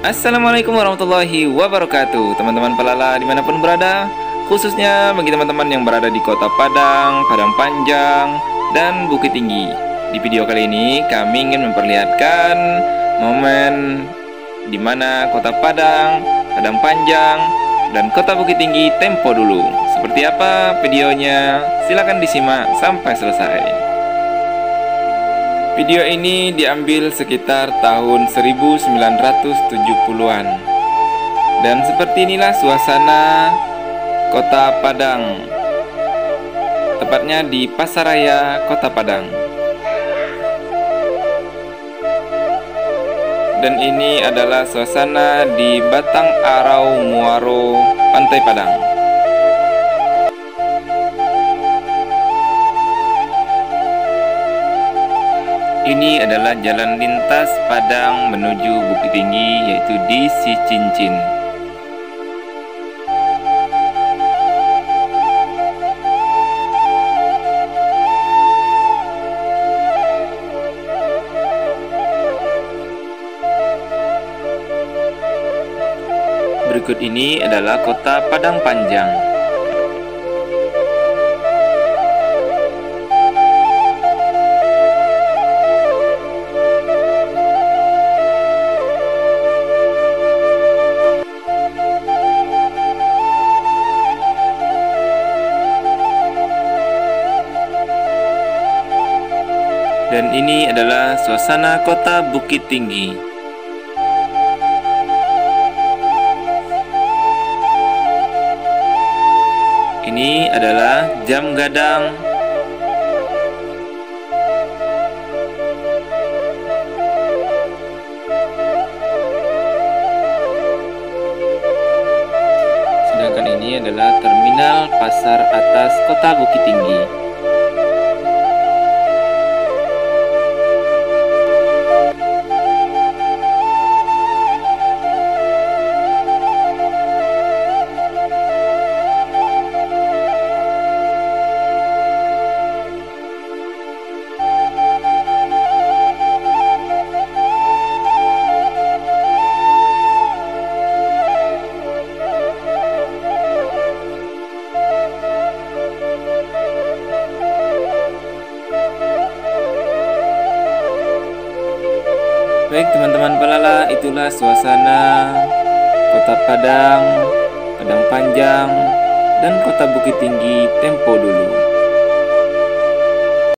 Assalamualaikum warahmatullahi wabarakatuh. Teman-teman pelala dimanapun berada, khususnya bagi teman-teman yang berada di Kota Padang, Padang Panjang, dan Bukit Tinggi. Di video kali ini kami ingin memperlihatkan momen di mana Kota Padang, Padang Panjang, dan Kota Bukit Tinggi tempo dulu. Seperti apa videonya? Silahkan disimak sampai selesai. Video ini diambil sekitar tahun 1970-an. Dan seperti inilah suasana Kota Padang, tepatnya di Pasaraya Kota Padang. Dan ini adalah suasana di Batang Arau Muaro, Pantai Padang. Ini adalah jalan lintas Padang menuju Bukit Tinggi, yaitu di Cicincin. Berikut ini adalah Kota Padang Panjang. Dan ini adalah suasana Kota Bukit Tinggi. Ini adalah Jam Gadang. Sedangkan ini adalah Terminal Pasar Atas Kota Bukit Tinggi. Baik teman-teman pelala, itulah suasana Kota Padang, Padang Panjang, dan Kota Bukit Tinggi tempo dulu.